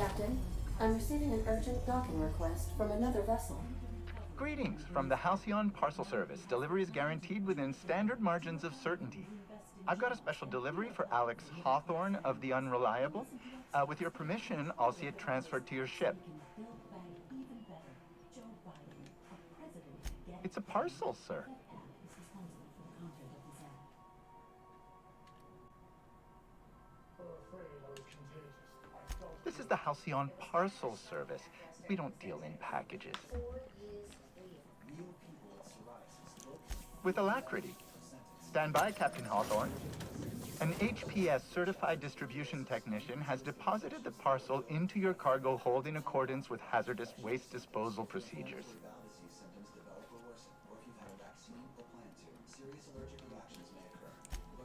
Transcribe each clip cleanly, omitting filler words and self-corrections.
Captain, I'm receiving an urgent docking request from another vessel. Greetings from the Halcyon Parcel Service. Delivery is guaranteed within standard margins of certainty. I've got a special delivery for Alex Hawthorne of the Unreliable. With your permission, I'll see it transferred to your ship. It's a parcel, sir. This is the Halcyon Parcel Service. We don't deal in packages. With alacrity. Stand by, Captain Hawthorne. An HPS certified distribution technician has deposited the parcel into your cargo hold in accordance with hazardous waste disposal procedures.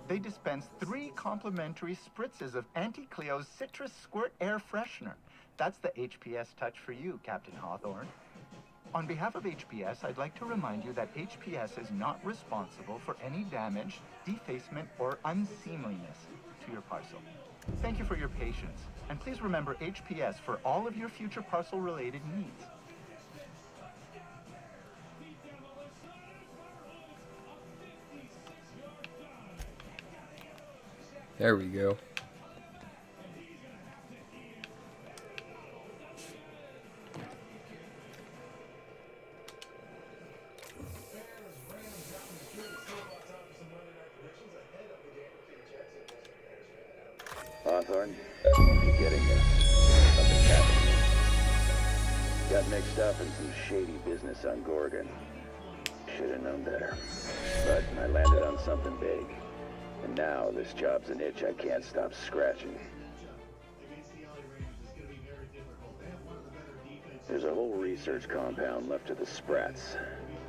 They dispense 3 complimentary spritzes of Anti-Cleo's Citrus Squirt Air Freshener. That's the HPS touch for you, Captain Hawthorne. On behalf of HPS, I'd like to remind you that HPS is not responsible for any damage, defacement, or unseemliness to your parcel. Thank you for your patience, and please remember HPS for all of your future parcel-related needs. There we go. Hawthorne, you're getting this. Something's happening. Got mixed up in some shady business on Gorgon. Should have known better. But I landed on something big. And now this job's an itch I can't stop scratching. There's a whole research compound left of the Sprats.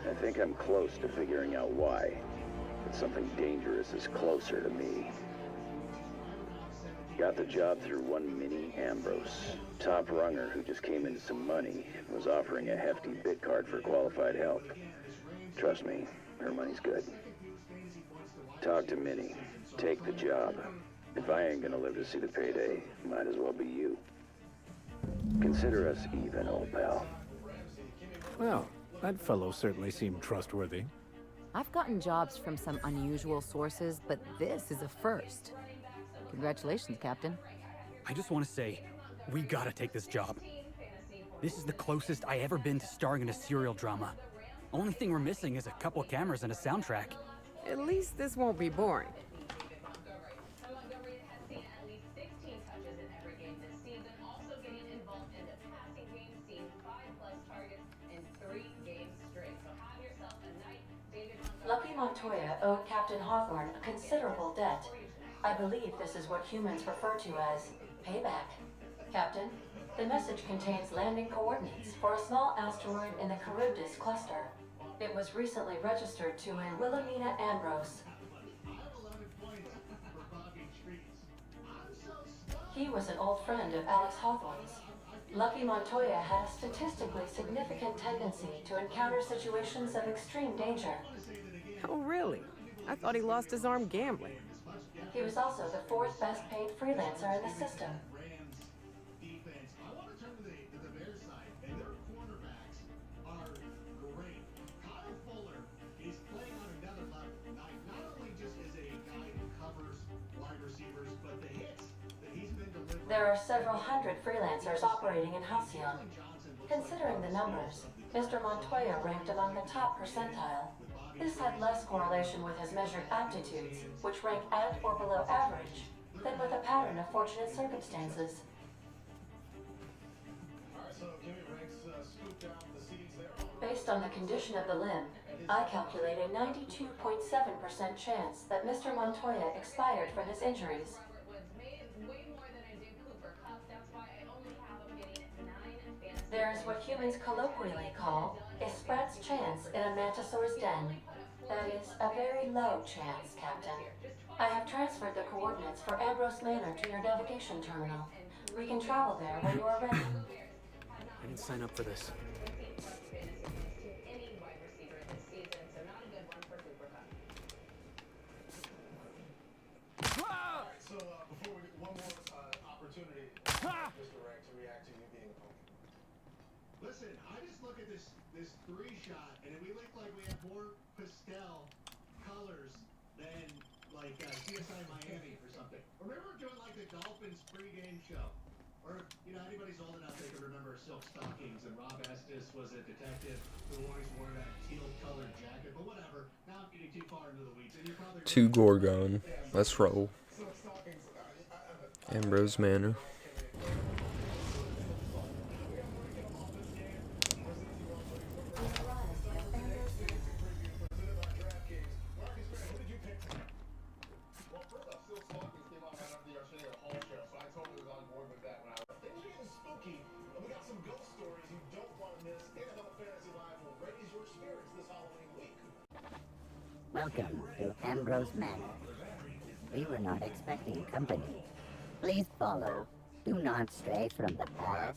I think I'm close to figuring out why. But something dangerous is closer to me. Got the job through one Minnie Ambrose. Top runger who just came into some money, was offering a hefty bid card for qualified help. Trust me, her money's good. Talk to Minnie. Take the job. If I ain't gonna live to see the payday, might as well be you. Consider us even, old pal. Well, that fellow certainly seemed trustworthy. I've gotten jobs from some unusual sources, but this is a first. Congratulations, Captain. I just want to say, we gotta take this job. This is the closest I ever been to starring in a serial drama. Only thing we're missing is a couple of cameras and a soundtrack. At least this won't be boring. Lucky Montoya owed Captain Hawthorne a considerable debt. I believe this is what humans refer to as payback. Captain, the message contains landing coordinates for a small asteroid in the Charybdis cluster. It was recently registered to a Wilhelmina Ambrose. He was an old friend of Alex Hawthorne's. Lucky Montoya had a statistically significant tendency to encounter situations of extreme danger. Oh, really? I thought he lost his arm gambling. He was also the 4th best paid freelancer in the system. There are several hundred freelancers operating in Halcyon. Considering the numbers, Mr. Montoya ranked among the top percentile. This had less correlation with his measured aptitudes, which rank at or below average, than with a pattern of fortunate circumstances. Based on the condition of the limb, I calculate a 92.7% chance that Mr. Montoya expired from his injuries. There is what humans colloquially call a sprat's chance in a mantisaur's den. That is a very low chance, Captain. I have transferred the coordinates for Ambrose Manor to your navigation terminal. We can travel there when you are ready. I didn't sign up for this. So before we get one more opportunity. Direct to react to you being a pony. Listen, I just look at this three-shot, and we look like we have more pastel colors than like CSI Miami or something. Remember doing like the Dolphins pregame show? Or, you know, anybody's old enough they can remember Silk Stockings, and Rob Estes was a detective who always wore that teal-colored jacket, but whatever. Now I'm getting too far into the weeds, and you're probably... To Gorgon. Let's roll. Ambrose Manor. Welcome to Ambrose Manor. We were not expecting company. Please follow. Do not stray from the path.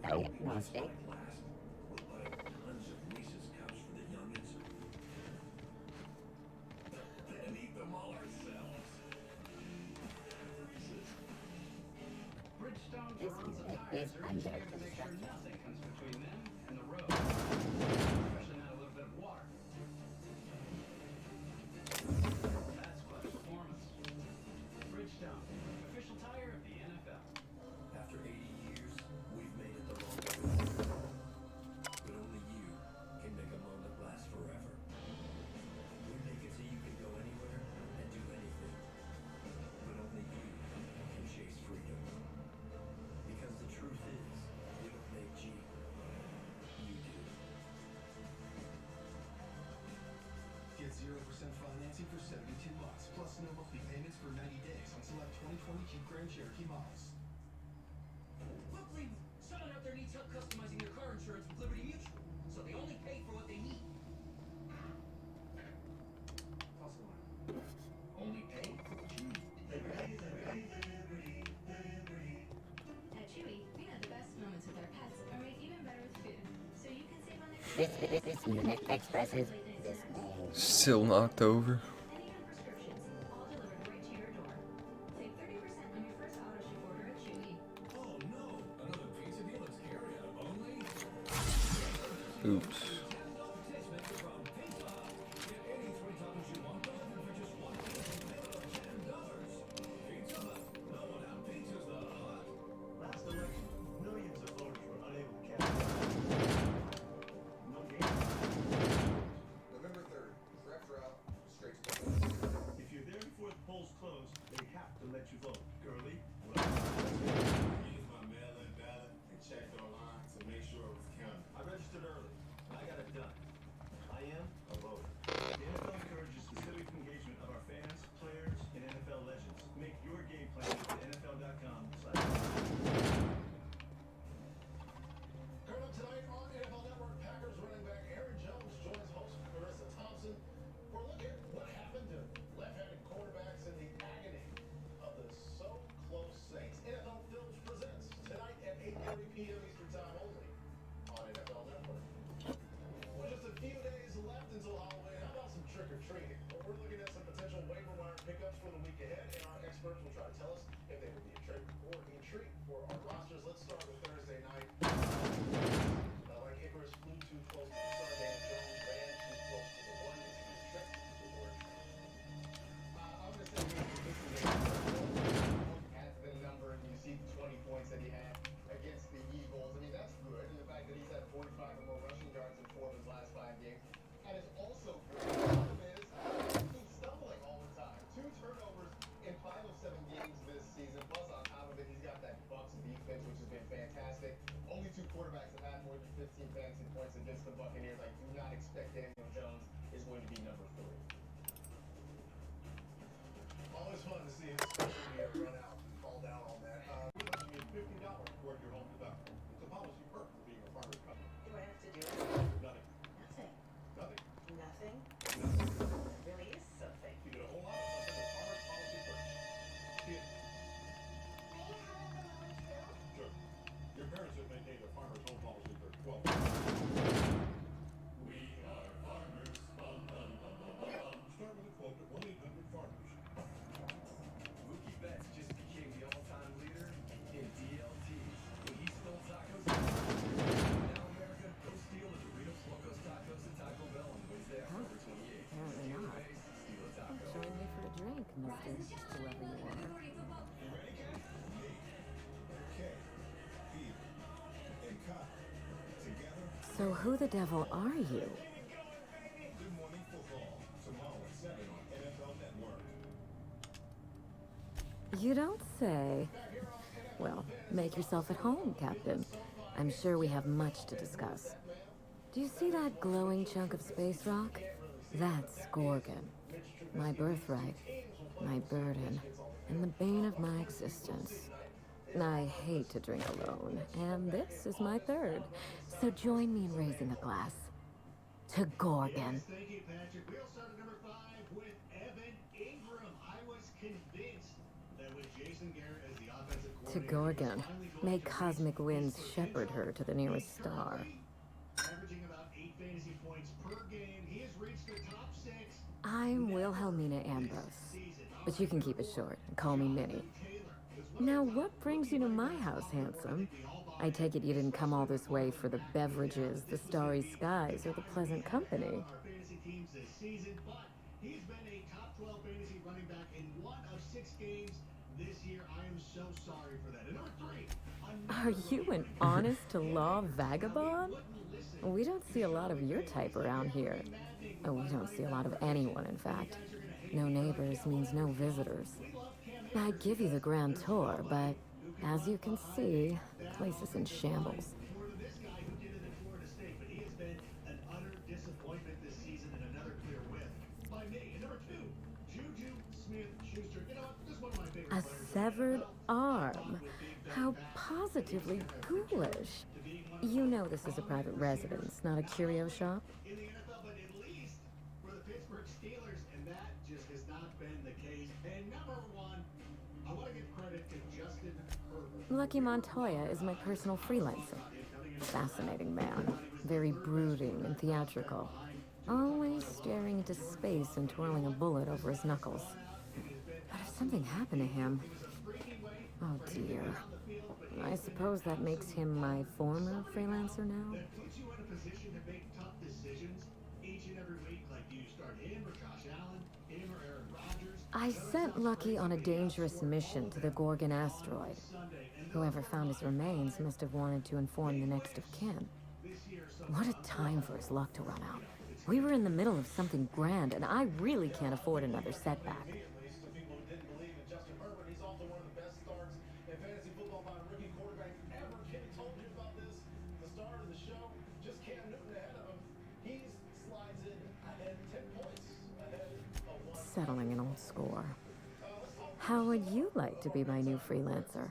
Diagnostic. This unit is under construction. Get 0% financing for $72, plus no monthly payments for 90 days on select 2020 Jeep Grand Cherokee models. Look, Cleveland, someone out there needs help customizing their car insurance with Liberty Mutual, so they only pay for what they need. Only pay for what you need. At Chewy, we know the best moments with our pets are made even better with food, so you can save on the This unit expresses this name. Still knocked over. any on prescriptions, all delivered right to your door. Save 30% on your first auto ship order at Chewy. Oh no, another pizza deal that's carry out only? Oops. Last election, millions of voters were unable to cast. No game. November 3rd, refs are out, straight to the polls. If you're there before the polls close, they have to let you vote. Girly, what? Used my mail-in ballot and checked online to make sure it was counted. I registered early. I got it done. I am a voter. The NFL encourages the civic engagement of our fans, players, and NFL legends. Make your game plan at NFL.com/. Coming up tonight on NFL Network, Packers running back Aaron Jones joins host Marissa Thompson for a look at what happened to left-handed quarterbacks in the agony of the so close Saints. NFL Films presents tonight at 8:30 p.m. Eastern Time only on NFL Network. With just a few days left until Halloween, how about some trick-or-treating? We're looking at some potential waiver wire pickups for the week ahead, and our experts will try to tell us if they would be a trick or a treat for our rosters. Let's start with Thursday night. Like Icarus flew too close to the sun, Dan Jones ran too close to the one. Is he a trick or a treat? I'm going to say this is a look at the number, and you see the 20 points that he had against the Eagles. I mean, that's good. And the fact that he's had 45 or more rushing yards in 4 of his last 5 games. That is also good. The problem is, he's stumbling all the time. 2 turnovers in 5 of 7 games this season. Plus, on top of it, he's got that Bucs defense, which has been fantastic. Only 2 quarterbacks have had more than 15 fantasy points against the Buccaneers. I do not expect Daniel Jones is going to be number 3. Always fun to see him, especially when you run out and fall down on that. We'd like to get $50 toward your home deductible. It's a policy perk for being a part of the company. Do I have to do it? Nothing. Nothing. So who the devil are you? Good Morning Football, tomorrow at 7 on NFL Network. You don't say. Well, make yourself at home, Captain. I'm sure we have much to discuss. Do you see that glowing chunk of space rock? That's Gorgon. My birthright, my burden, and the bane of my existence. I hate to drink alone, and this is my third. So join me in raising a glass. To Gorgon. Thank you, Patrick. We'll start at number 5 with Evan Ingram. I was convinced that with Jason Garrett as the offensive To coordinator, Gorgon. May cosmic winds shepherd her to the nearest star. averaging about 8 fantasy points per game. He has reached the top 6. I'm Wilhelmina Ambrose, but you can keep it short and call me Minnie. Now, what brings you to my house, handsome? I take it you didn't come all this way for the beverages, the starry skies, or the pleasant company. Our fantasy teams this season, but he's been a top 12 fantasy running back in 1 of 6 games this year. I am so sorry for that. And number 3. Are you an honest-to-law vagabond? We don't see a lot of your type around here. Oh, we don't see a lot of anyone, in fact. No neighbors means no visitors. I'd give you the grand tour, but as you can see, the place is in shambles. More than this guy who did it at Florida State, but he has been an utter disappointment this season and another clear whiff. By me. And number 2, Juju Smith-Schuster. You know what? This is one of my favorite A players. severed arm. How positively ghoulish. You know this is a private residence, not a curio shop. In the NFL, but at least for the Pittsburgh Steelers, and that just has not been the case. And number 1, I want to give credit to Justin Herbert. Lucky Montoya is my personal freelancer. Fascinating man. Very brooding and theatrical. Always staring into space and twirling a bullet over his knuckles. But if something happened to him... Oh dear. I suppose that makes him my former freelancer now? That puts you in a position to make tough decisions each and every week. Like, do you start him or Josh Allen, him or Aaron Rodgers? I sent Lucky on a dangerous mission to the Gorgon asteroid. Whoever found his remains must have wanted to inform the next of kin. What a time for his luck to run out. We were in the middle of something grand, and I really can't afford another setback. At least to people who didn't believe in Justin Herbert, he's also one of the best starts in fantasy football by a rookie quarterback ever. Kenny told you about this. The star of the show, just Cam Newton ahead of him. He slides in ahead 10 points ahead of 1. Settling an old score. How would you like to be my new freelancer?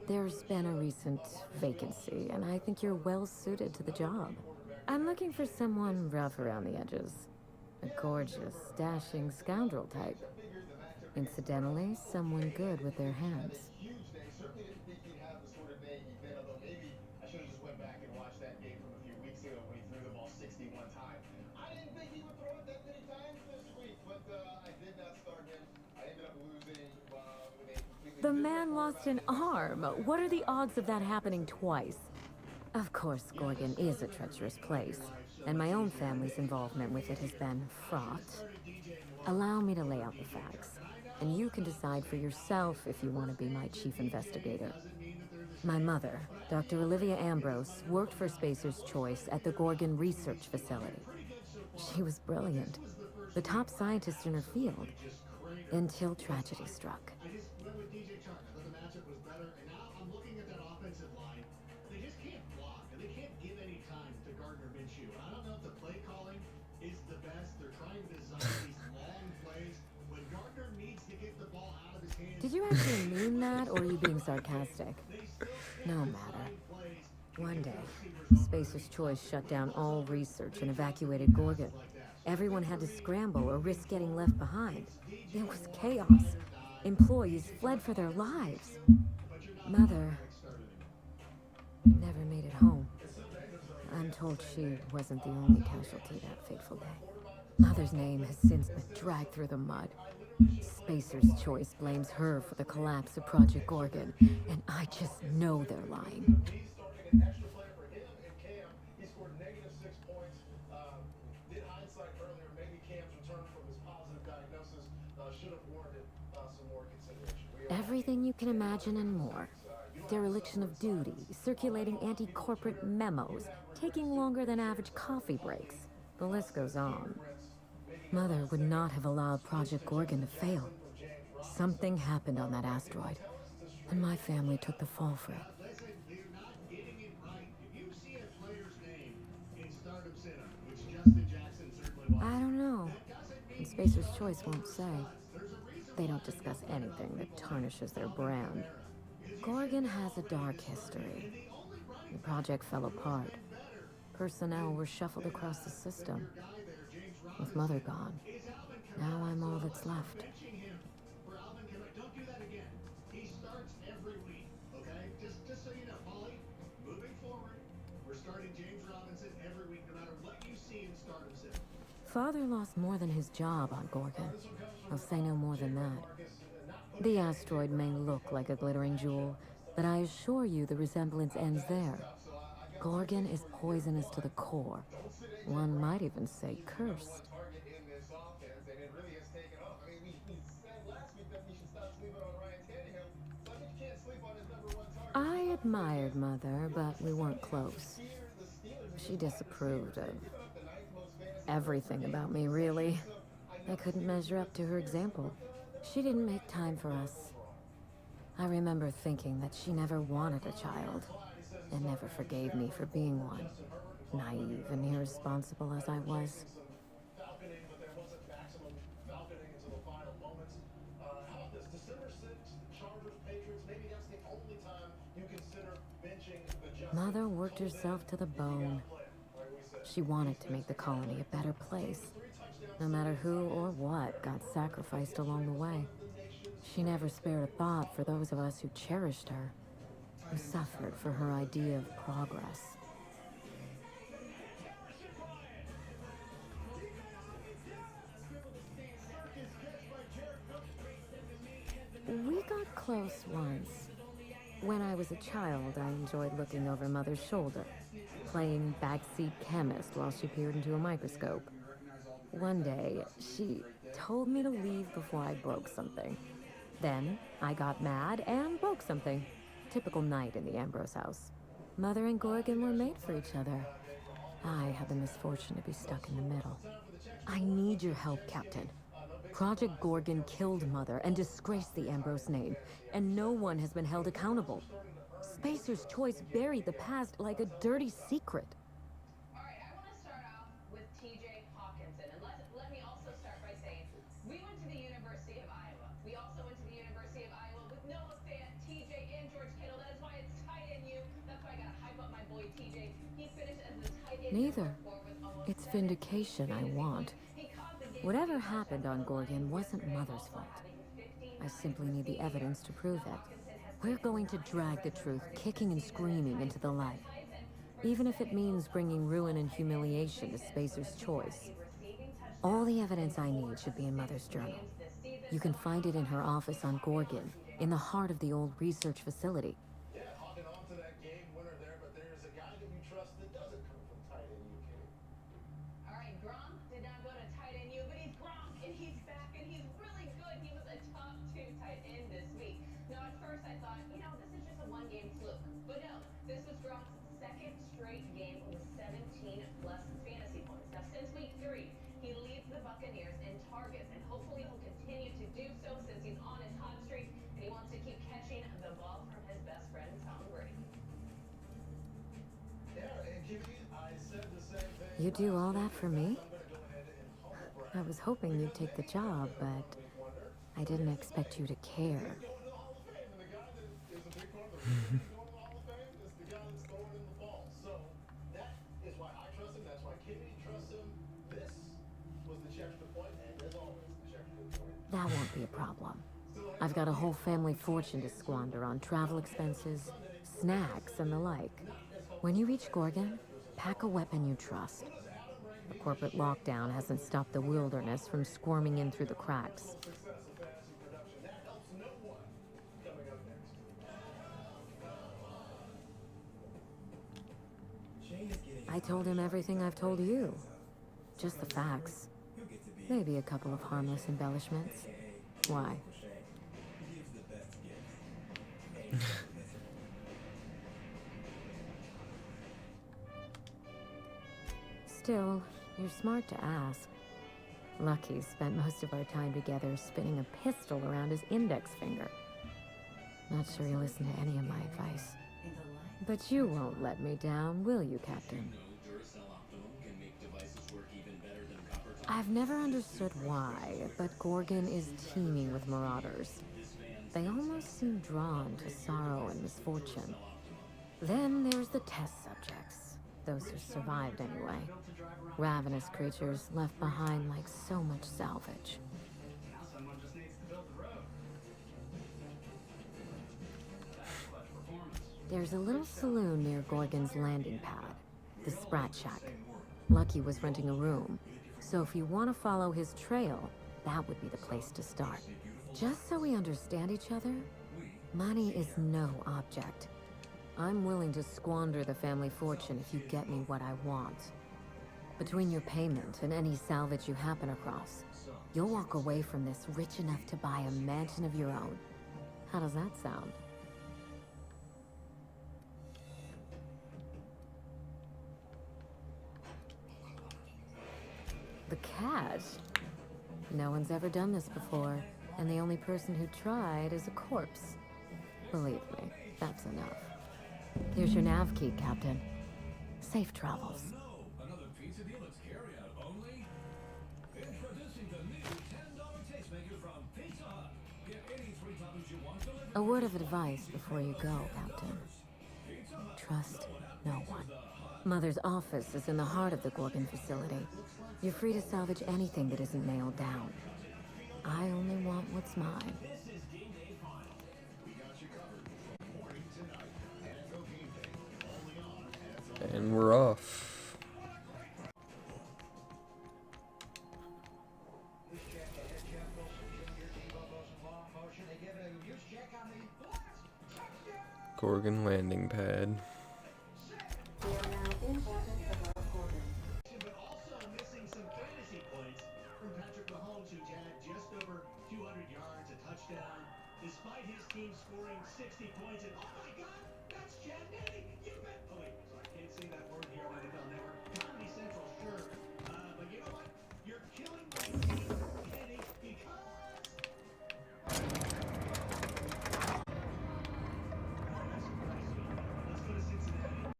There's been a recent vacancy, and I think you're well suited to the job. I'm looking for someone rough around the edges. A gorgeous, dashing scoundrel type. Incidentally, someone good with their hands. Huge day. Certainly didn't think he'd have the sort of day he's been, although maybe I should have just went back and watched that game from a few weeks ago when he threw the ball 61 times. I didn't think he would throw it that many times this week, but I did not start him. I ended up losing with a completely The man lost an arm. What are the odds of that happening twice? Of course, Gorgon is a treacherous place, and my own family's involvement with it has been fraught. Allow me to lay out the facts, and you can decide for yourself if you want to be my chief investigator. My mother, Dr. Olivia Ambrose, worked for Spacer's Choice at the Gorgon Research Facility. She was brilliant, the top scientist in her field, until tragedy struck. I just went with DJ Chark. I thought the matchup was better, and now I'm looking at that offensive line. They just can't block, and they can't give any time to Gardner Minshew. And I don't know if the play calling is the best. They're trying to design these long plays when Gardner needs to get the ball out of his hands. Did you actually mean that, or are you being sarcastic? No matter. One day, Spacer's Choice shut down all research and evacuated Gorgon. Everyone had to scramble or risk getting left behind. It was chaos. Employees fled for their lives. Mother never made it home. I'm told she wasn't the only casualty that fateful day. Mother's name has since been dragged through the mud. Spacer's Choice blames her for the collapse of Project Gorgon, and I just know they're lying. He's starting an extra player for him and Cam. He scored -6 points. Did hindsight earlier, maybe Cam's return from his positive diagnosis should have warranted some more consideration. Everything you can imagine and more. Dereliction of duty, circulating anti-corporate memos, taking longer than average coffee breaks. The list goes on. Mother would not have allowed Project Gorgon to fail. Something happened on that asteroid, and my family took the fall for it. Listen, you're not getting it right. If you see a player's name in Stardom Center, which Justin Jackson certainly was, I don't know. that doesn't mean And he's Spacer's running Choice won't over say. studs. There's a reason They why don't they're discuss talking about anything that people tarnishes their like brand. Alvin Kamara. Is he Gorgon sitting has a already dark this Thursday? history. And the only running The back project fell who has apart. been better Personnel were shuffled across the than system. your guy there, James With Mother Robinson, gone, is Alvin now Kamara. I'm all So that's unless left. we're benching him for Alvin Kamara, don't do that again. He starts every week, okay? Just so you know, Polly, moving forward, we're starting James Robinson every week, no matter what you see in Stardom City. Father lost more than his job on Gorgon. I'll say no more than that. The asteroid may look like a glittering jewel, but I assure you the resemblance ends there. Gorgon is poisonous to the core. One might even say cursed. I admired Mother, but we weren't close. She disapproved of everything about me, really. I couldn't measure up to her example. She didn't make time for us. I remember thinking that she never wanted a child, and never forgave me for being one, naive and irresponsible as I was. Falconing, but there wasn't maximum falconing until the final moments. How about this? December 6th, Chargers, Patriots. Maybe that's the only time you consider benching the Justin. Mother worked herself to the bone. She wanted to make the colony a better place, no matter who or what got sacrificed along the way. She never spared a thought for those of us who cherished her, who suffered for her idea of progress. We got close once. When I was a child, I enjoyed looking over Mother's shoulder, playing backseat chemist while she peered into a microscope. One day, she told me to leave before I broke something. Then, I got mad and broke something. Typical night in the Ambrose house. Mother and Gorgon were made for each other. I had the misfortune to be stuck in the middle. I need your help, Captain. Project Gorgon killed Mother and disgraced the Ambrose name, and no one has been held accountable. Spacer's Choice buried the past like a dirty secret. Alright, I want to start off with TJ Hawkinson. And let me also start by saying, we went to the University of Iowa. We also went to the University of Iowa with Noah Fant, TJ, and George Kittle. That is why it's tight end you. That's why I gotta hype up my boy TJ. He finished as the tight end. Neither. It's vindication I want. Whatever happened on Gorgon wasn't Mother's fault. I simply need the evidence to prove it. We're going to drag the truth kicking and screaming into the light. Even if it means bringing ruin and humiliation to Spacer's Choice. All the evidence I need should be in Mother's journal. You can find it in her office on Gorgon, in the heart of the old research facility. Yeah, hogging on to that game winner there, but there's a guy that you trust that doesn't come from tight end UK. Alright, Gronk did not go to tight end U, but he's Gronk, and he's back, and he's really good. He was a top 2 tight end this week. Now, at first I thought, this is just a one-game fluke. But no, this was Gronk's second straight game with 17 plus fantasy points. Now, since week 3, he leads the Buccaneers in targets, and hopefully he'll continue to do so since he's on his hot streak, and he wants to keep catching the ball from his best friend, Tom Brady. Yeah, and Kimmy, I said the same thing. You do all that for me? I was hoping you'd take the job, but I didn't expect you to care. Going to the Hall of Fame, and the guy that is a big part of the reason he's going to the Hall of Fame is the guy that's throwing in the ball. So that is why I trust him. That's why Kimmy trusts him. This was the Chesterton point, and as always, the Chesterton point. That won't be a problem. I've got a whole family fortune to squander on travel expenses, snacks, and the like. When you reach Gorgon, pack a weapon you trust. The corporate lockdown hasn't stopped the wilderness from squirming in through the cracks. Success of fantasy production. That helps no one. Coming up next. I told him everything I've told you. Just the facts. Maybe a couple of harmless embellishments. Why? Still, you're smart to ask. Lucky spent most of our time together spinning a pistol around his index finger. Not sure he'll listen to any of my advice. But you won't let me down, will you, Captain? I've never understood why, but Gorgon is teeming with marauders. They almost seem drawn to sorrow and misfortune. Then there's the test subjects, those who survived anyway. Ravenous creatures left behind like so much salvage. There's a little saloon near Gorgon's landing pad, the Sprat Shack. Lucky was renting a room, so if you want to follow his trail, that would be the place to start. Just so we understand each other, money is no object. I'm willing to squander the family fortune if you get me what I want. Between your payment and any salvage you happen across, you'll walk away from this rich enough to buy a mansion of your own. How does that sound? The cash? No one's ever done this before, and the only person who tried is a corpse. Believe me, that's enough. Here's your nav key, Captain. Safe travels. Another pizza deal that's carry-out only? Introducing the new $10 tastemaker from Pizza Hut. Get any 3 toppings you want delivered. A word of advice before you go, Captain. Trust no one. Mother's office is in the heart of the Gorgon facility. You're free to salvage anything that isn't nailed down. I only want what's mine. And we're off. Gorgon landing pad. But also missing some fantasy points from Patrick Mahomes, who had just over 200 yards, a touchdown, despite his team scoring 60 points. And oh my God, that's Chad Nady! You bet. Oh wait, sorry, can't say that word here.